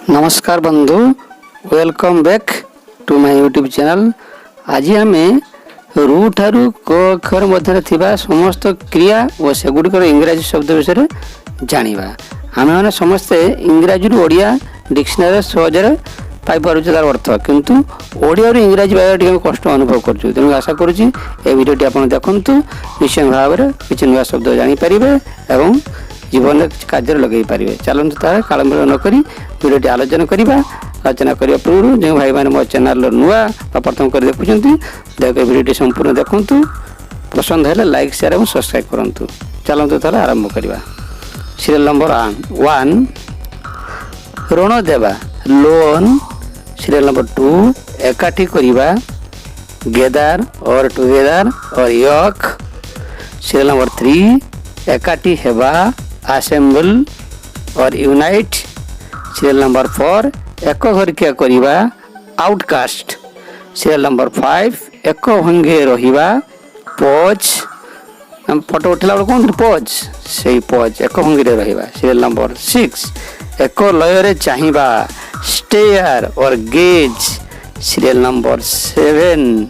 नमस्कार बंधु, welcome back to my YouTube channel. आज आम रु ठारू क अक्षर मध्य थिबा समस्त क्रिया और सेगुड़िकर इंग्राजी शब्द विषय जानिबा। आम मैंने समस्ते इंग्राजी रु ओडिया डिक्शनरी सहजरे पाई पारुछु तार अर्थ, किंतु ओडिया रु इंग्राजी पाइबा टिके कष्ट अनुभव करछु। तेणु आशा करुछि ए वीडियोटी आपण देखंतु, निश्चय भाव में किछि नया शब्द जानि परिबे एवं जीवन कार्य लगे पारे। चलते तार कालम्बिल नक भिडियो आलोचना करवा। आलोचना करने पूर्व जो भाई मैंने मो चैनल नुआ प्रथम कर देखुं दया भिडियो संपूर्ण देखूँ, पसंद है लाइक शेयर और सब्सक्राइब करूँ। चलते तार आरंभ करवा। सीरियल नंबर 1 ऋण देवा लोन। सीरियल नंबर 2 एकाठी करवा गेदार और टुगेदर और यक। सीरियल नंबर 3 एकाठी हेबा असेंबल और यूनाइट। सीरियल नंबर 4 एक घरिकिया करिबा आउटकास्ट। सीरियल नंबर 5 एक भंगे रहिबा पॉज। हम फोटो उठला बेले कौन पॉज, से पॉज एक भंगे रहिबा। सीरियल नंबर 6 एक लय चाहिबा stare or gaze. Serial number 7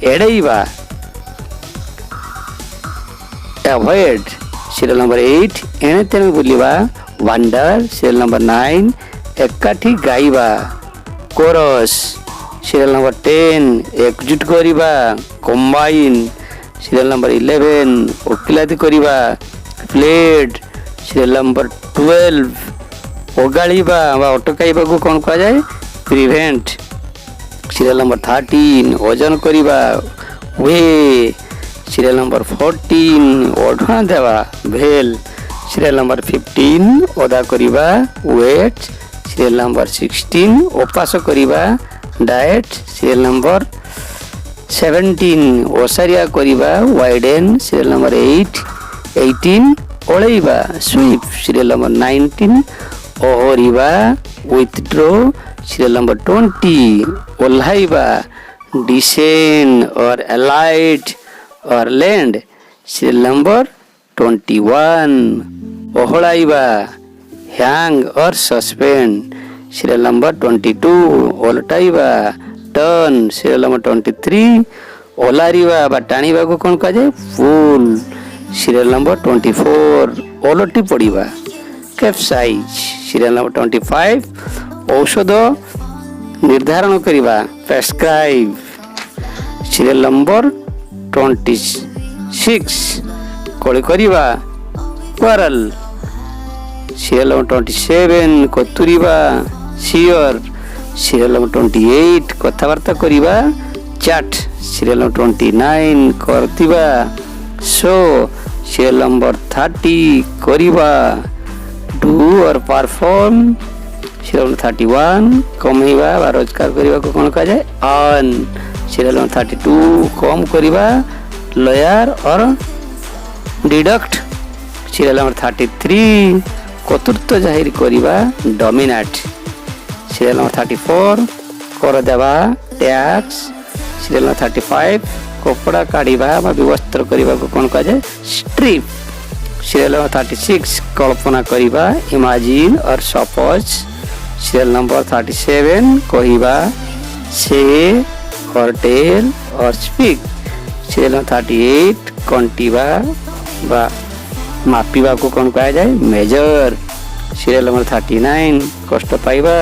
एड़ैबा अवॉइड। सीरियल नंबर 8 एणे तेणे बुलिबा वंडर। सीरियल नंबर 9 एकाठी गाइबा कोरस। सीरियल नंबर 10 एकजुट करिबा कंबाइन। सीरियल नंबर 11 ओकिलाती करिबा प्लेड। सीरियल नंबर 12 ओगाळिबा बा अटकाइबा को कोन कहा जाय प्रिवेंट। सीरियल नंबर 13 ओजन करिबा वे। सीरियल नंबर 14 ओढ़ा देवा भेल। सीरियल नंबर 15 ओदा करिबा वेट। सीरियल नंबर 16 उपास करिबा डाएट। सीरियल नंबर 17 ओसारिया करिबा वाइडेन। सीरियल नंबर 18 ओळैबा स्वीप। सीरियल नंबर 19 ओहरिबा विथड्रॉ। सीरियल नंबर 20 ओल्हाइबा descend or alight or land. Serial number 21 ओहड़ाइबा hang or suspend. Serial number 22 ओलटाइबा टर्न। सीरियल नंबर 23 ओलारिबा बा टाणीबा को कौन कहा जाए पुल। सीरियल नंबर 24 ओलटी पड़िबा कैप्साइज। सीरियल नंबर 25 औषध निर्धारण करिबा प्रेस्क्राइब। सीरियल नंबर 26 कोड़ी करिबा क्वारल। सीरियल नंबर 27 कतुरिबा सियर। सीरियल नंबर 28 कथावार्ता करिबा चैट। सीरियल नंबर 29 करतिबा शो। सीरियल नंबर 30 करिबा डू और परफॉर्म। सीरियल नंबर 31 कमैबा बा रोजगार करिबा को कोन कहा जाय अर्न। सीरियल नंबर 32 कम करिबा लॉयर और डिडक्ट। सीरियल नंबर 33 कतृत्व जाहिर करिबा डोमिनेट। सीरियल नंबर 34 कर देवा टैक्स। सीरियल नंबर 35 कपड़ा काढ़िबा बा व्यवस्था करिबा को कोन कहा जाय स्ट्रिप। सीरियल नंबर 36 कल्पना करिबा इमेजिन और सपोज। सीरियल नंबर 37 कहिबा से और टेल और स्पीक। सीरियल नंबर 38 कंटिबा बा मापिबा को कौन कहा जाए मेजर। सीरियल नंबर 39 कष्ट पाइबा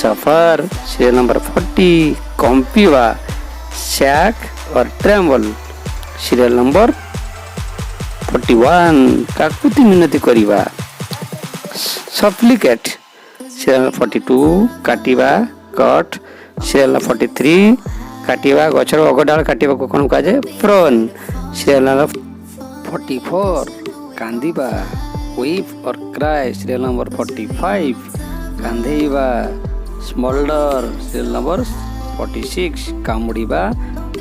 सफर। सीरियल नंबर 40 कंपिबा shake or tremble. Serial number 41 काकुति मिनती करिबा सप्लिकेट। सीरियल नंबर 42 काटिबा कट। सीरियल नंबर 43 काटिबा गछर अगडाल काटिबा को कोन कहा जाय प्रोन। सीरियल नंबर 44 कांदिबा weep or cry. Serial number 45 कांधेइबा स्मोल्डर। सीरियल नंबर 46 कामुड़िबा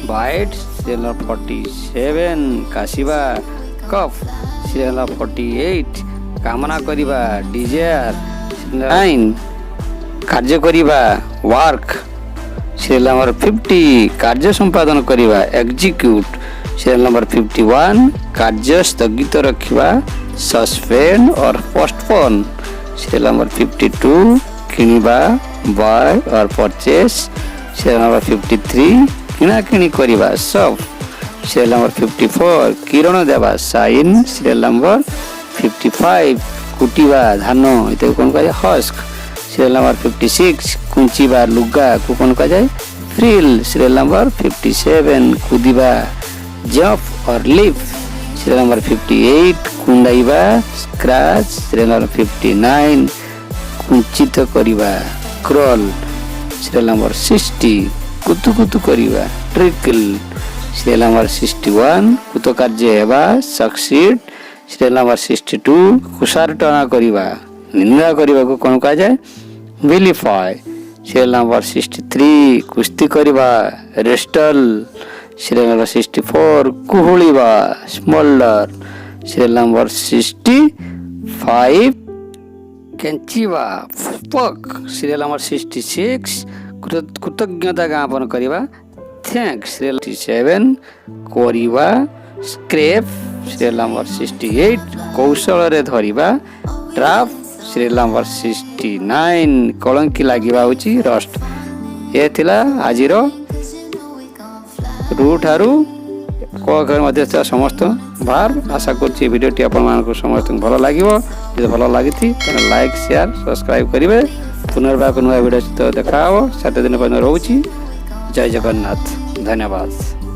बाइट। सीरियल नंबर 47 काशिबा कफ। सीरियल नंबर 48 कामना करिबा डिजायर। 9 कार्य करिबा वर्क। सीरियल नंबर 50 कार्य संपादन करिबा एग्जीक्यूट। सीरियल नंबर 51 कार्य स्थगित रखिबा सस्पेंड और पोस्टपोन। सीरियल नंबर 52 କିଣିବା buy or purchase serial number 53 କିଣା କିଣି କରିବା shop serial number 54 କିରଣ ଦେବା shine serial number 55 କୁଟିବା ଧାନ ଏତେ କୋନ କହେ husk serial number 56 କୁଞ୍ଚିବା ଲୁଗା କୁ କୋନ କହେ frill serial number 57 କୁଦିବା jump or leap serial number 58 କୁଣ୍ଡାଇବା scratch serial number 59 କୁଞ୍ଚିତ କରିବା crawl serial number 60 କୁତୁ କୁତୁ କରିବା trickle serial number 61 କୁତ କାର୍ଯ୍ୟ ହେବା succeed serial number 62 କୁସାର ଟଣା କରିବା ନିନ୍ଦା କରିବାକୁ କଣ କୁହାଯାଏ vilify serial number 63 କୁସ୍ତି କରିବା wrestle serial number 64 କୁହୁଳିବା smolder serial number 65 କେଞ୍ଚିବା spoke serial number 66 କୃତଜ୍ଞତା ଜ୍ଞାପନ କରିବା thanks serial 67 କରିବା scrape serial number 68 କୌଶଳରେ ଧରିବା trap serial number 69 କଳଙ୍କି ଲାଗିବା ହେଉଛି rust ଏ ଥିଲା ଆଜିର ରୁ ଠାରୁ କ ଅକ୍ଷର ମଧ୍ୟରେ ଥିବା ସମସ୍ତ ଭାର୍ବ ଆଶା କରୁଛି ଭିଡ଼ିଓଟି ଆପଣମାନଙ୍କୁ ସମସ୍ତଙ୍କୁ ଭଲ ଲାଗିବ ଯଦି ଭଲ ଲାଗିଛି ତାହେଲେ ଲାଇକ୍ ସେୟାର ସବସ୍କ୍ରାଇବ୍ କରିବେ ପୁନର୍ବାର ନୂଆ ଭିଡ଼ିଓ ସହିତ ଦେଖା ହେବ 7 ଦିନ ପର୍ଯ୍ୟନ୍ତ ରହୁଛି ଜୟ ଜଗନ୍ନାଥ ଧନ୍ୟବାଦ।